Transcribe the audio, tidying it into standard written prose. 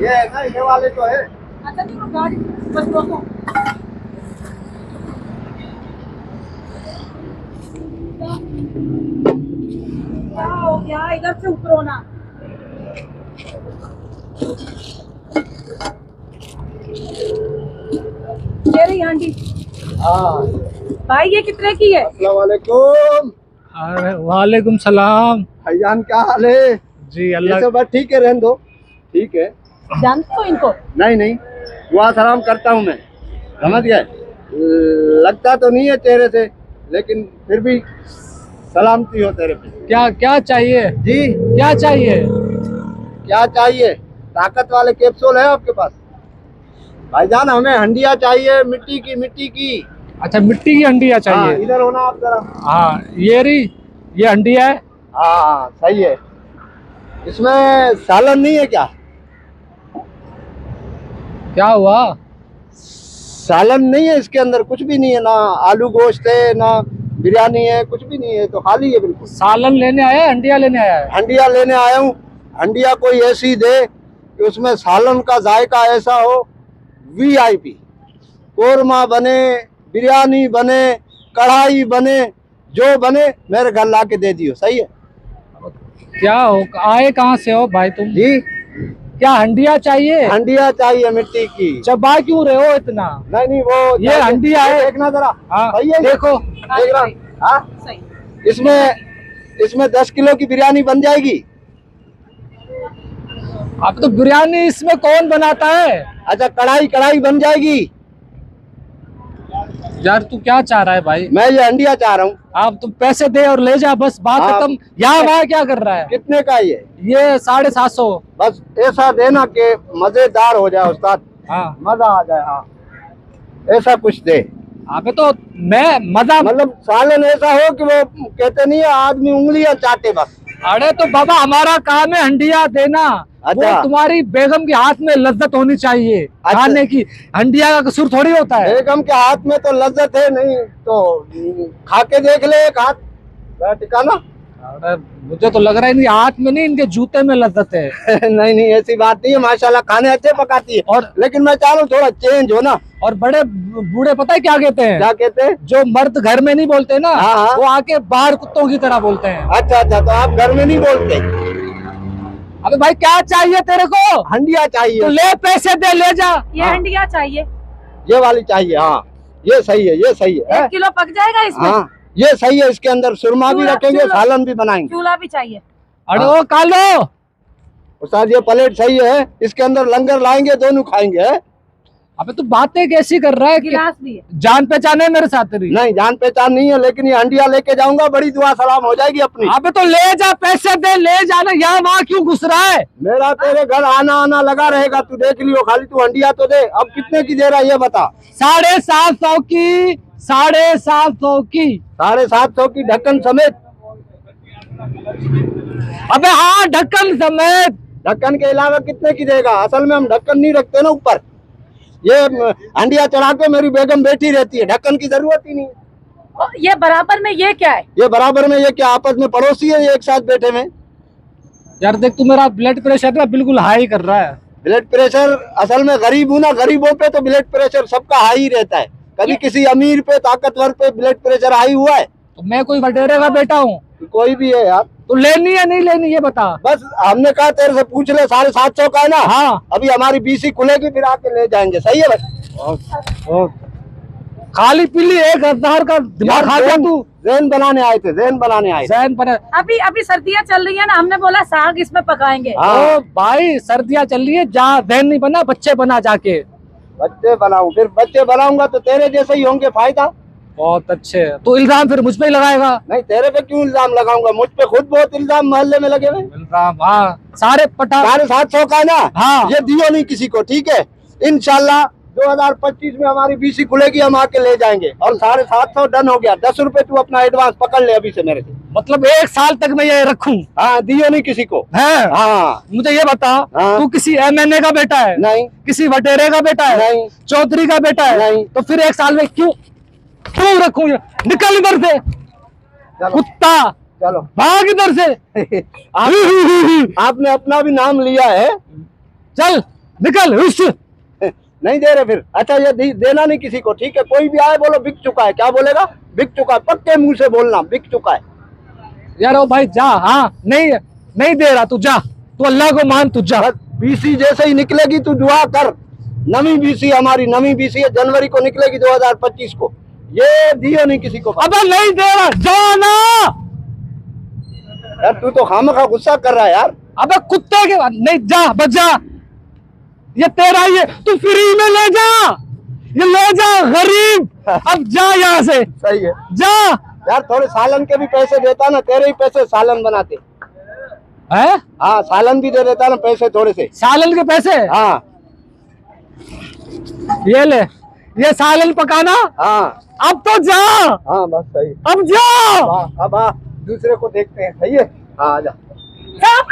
ये है ना, ये वाले तो है। अच्छा नहीं, वो गाड़ी बस रोको। क्या हो गया, इधर से उतरो ना। ये रही हांडी। हाँ, भाई ये कितने की है? अस्सलाम वालेकुम। अरे वालेकुम सलाम। भाईजान क्या हाल है? जी ये अल्लाह। सब बात ठीक है, रहने दो। ठीक है। जानते हो इनको? नहीं नहीं, दुआ सलाम करता हूँ मैं, समझ गए। लगता तो नहीं है चेहरे से, लेकिन फिर भी सलामती हो तेरे पे। क्या क्या चाहिए? जी, क्या चाहिए? क्या चाहिए? ताकत वाले कैप्सूल है आपके पास? भाईजान हमें हंडिया चाहिए, मिट्टी की, मिट्टी की। अच्छा मिट्टी की हंडिया हाँ, चाहिए। इधर होना आप जरा। हाँ ये रही, ये हंडिया है। हाँ सही है। इसमें सालन नहीं है क्या? क्या हुआ? सालन नहीं है इसके अंदर, कुछ भी नहीं है, ना आलू गोश्त है, ना बिरयानी है, कुछ भी नहीं है, तो खाली है बिल्कुल। सालन लेने आया है, हंडिया लेने आया है? हंडिया लेने आया हूँ। हंडिया कोई ऐसी दे कि उसमें सालन का जायका ऐसा हो, वीआईपी। कोरमा बने, बिरयानी बने, कढ़ाई बने, जो बने मेरे घर ला के दे दियो, सही है? क्या हो, आए कहाँ से हो भाई तुम? जी, क्या हंडिया चाहिए? हंडिया चाहिए मिट्टी की। चबा क्यों रहे हो इतना? नहीं नहीं, वो ये हंडिया है। देखना जरा। हाँ सही है, देखो। देख रहा। हाँ, सही। इसमें 10 किलो की बिरयानी बन जाएगी। अब तो बिरयानी इसमें कौन बनाता है? अच्छा, कढ़ाई कढ़ाई बन जाएगी। यार तू क्या चाह रहा है भाई? मैं ये हंडिया चाह रहा हूँ। आप तुम पैसे दे और ले जा, बस बात हाँ। खत्म। यहाँ वहाँ क्या कर रहा है? कितने का ये? ये 750। बस ऐसा देना कि मजेदार हो जाए उस्ताद, हाँ मजा आ जाए। हाँ, ऐसा कुछ दे। अबे तो मैं मजा। मतलब सालन ऐसा हो कि वो कहते नहीं है आदमी उंगलियां चाटे बस। अरे तो बाबा हमारा काम है हंडिया देना। अच्छा। वो तुम्हारी बेगम के हाथ में लज्जत होनी चाहिए अच्छा। खाने की। हंडिया का कसूर थोड़ी होता है। बेगम के हाथ में तो लज्जत है, नहीं तो खा के देख ले एक हाथ, जरा टिकाना। अरे मुझे तो लग रहा है नहीं, हाथ में नहीं, इनके जूते में लज्जत है। नहीं नहीं, ऐसी बात नहीं है, माशाल्लाह खाने अच्छे पकाती है। और लेकिन मैं चाह रहा हूँ थोड़ा चेंज हो ना। और बड़े बूढ़े पता है क्या कहते हैं? क्या कहते हैं? जो मर्द घर में नहीं बोलते ना, हाँ, हाँ। वो आके बाहर कुत्तों की तरह बोलते हैं। अच्छा अच्छा, तो आप घर में नहीं बोलते? अबे भाई क्या चाहिए तेरे को? हंडिया तो चाहिए। ले, पैसे दे, ले जा। ये हाँ। हंडिया चाहिए। ये वाली चाहिए। हाँ, ये सही है, ये सही है। 1 किलो पक जाएगा इसमें? हाँ, ये सही है। इसके अंदर सुरमा भी चूल्हा- रखेंगे, चूल्हा- सालन भी बनाएंगे। चूल्हा भी चाहिए। अरे हाँ। ओ कालो, उस्ताद ये प्लेट सही है, इसके अंदर लंगर लाएंगे, दोनों खाएंगे। अबे तू बातें कैसी कर रहा है? कि गिलास भी है। जान पहचान है मेरे साथ तेरी? नहीं, जान पहचान नहीं है, लेकिन ये हंडिया लेके जाऊंगा, बड़ी दुआ सलाम हो जाएगी अपनी। अबे तो ले जा, पैसे दे, ले जाना। यहाँ वहाँ क्यों घुस रहा है? मेरा तेरे घर आना आना लगा रहेगा, तू देख लियो, खाली तू हंडिया तो दे। अब कितने की दे रहा है ये बता? 750 की, 750 की। 750 की ढक्कन समेत? अबे हाँ, ढक्कन समेत। ढक्कन के अलावा कितने की देगा? असल में हम ढक्कन नहीं रखते ना ऊपर, ये हंडिया चढ़ा के मेरी बेगम बैठी रहती है, ढक्कन की जरूरत ही नहीं है। और ये बराबर में ये क्या है? ये बराबर में, ये क्या आपस में पड़ोसी है ये एक साथ बैठे में? यार देख, तू मेरा ब्लड प्रेशर ना बिल्कुल हाई कर रहा है। ब्लड प्रेशर, असल में गरीब हूँ ना, गरीबों पे तो ब्लड प्रेशर सबका हाई ही रहता है। कभी किसी अमीर पे, ताकतवर पे ब्लड प्रेशर हाई हुआ है? तो मैं कोई वडेरे का बेटा हूँ? कोई भी है यार। तो लेनी है नहीं लेनी ये बता। बस हमने कहा तेरे से पूछ ले, 750 का है ना? हाँ। अभी हमारी बीसी खुलेगी, फिर आके ले जाएंगे, सही है भाई? खाली पीली 1000 का दिमाग खा गया तू। जैन बनाने आए थे, जैन बनाने आए थे। जैन पर। अभी अभी सर्दियाँ चल रही है ना, हमने बोला साग इसमें पकाएंगे। हाँ। ओ भाई सर्दियाँ चल रही है, जा जैन नहीं बना, बच्चे बना जाके। बच्चे बनाऊं? फिर बच्चे बनाऊंगा तो तेरे जैसे ही होंगे, फायदा। बहुत अच्छे। तो इल्जाम फिर मुझ पे ही लगाएगा? नहीं, तेरे पे क्यों इल्जाम लगाऊंगा? मुझ पे खुद बहुत इल्जाम मोहल्ले में लगे हुए। इल्जाम हाँ, सारे पटा। 750 का है ना? हाँ। ये दियो नहीं किसी को, ठीक है? इंशाल्लाह 2025 में हमारी बीसी खुलेगी, हम आके ले जाएंगे। और 750 डन हो गया। 10 रुपए तू अपना एडवांस पकड़ ले अभी से मेरे से। मतलब 1 साल तक मैं ये रखूं? हाँ, दियो नहीं किसी को। है? हाँ। मुझे ये बता, हाँ। तू किसी MNA का बेटा है? नहीं किसी वटेरे का बेटा है? नहीं। चौधरी का बेटा है? नहीं। तो फिर 1 साल में क्यों क्यों रखूं ये? निकल इधर से चलो कुत्ता, चलो। भाग इधर से। आपने अपना भी नाम लिया है। चल निकल हुश। नहीं दे रहे फिर? अच्छा ये देना नहीं किसी को, ठीक है? कोई भी आए बोलो बिक चुका है, क्या बोलेगा? बिक चुका है, पक्के मुंह से बोलना बिक चुका है। यार ओ भाई जा, हाँ नहीं नहीं दे रहा, तू जा, तू अल्लाह को मान, तू जा। बस बीसी जैसे ही निकलेगी तू दुआ कर, नवी बीसी हमारी नवी बीसी है, जनवरी को निकलेगी 2025 को, ये दियो नहीं किसी को। अबे नहीं दे रहा, जा ना। यार तू तो खामखा गुस्सा कर रहा है यार। अबे कुत्ते के नहीं, जा बच जा, ये तेरा, ये तू फ्री में ले जा, ये ले जा गरीब। अब जा यहाँ से, सही है जा। यार, थोड़े सालन के भी पैसे देता ना, तेरे ही पैसे सालन बनाते है, हाँ, सालन भी दे देता ना पैसे थोड़े से। सालन के पैसे, हाँ ये ले, ये सालन पकाना। हाँ अब तो जा, हाँ बस सही। अब जा। अब हाँ दूसरे को देखते हैं, सही है। हाँ आजा। साहब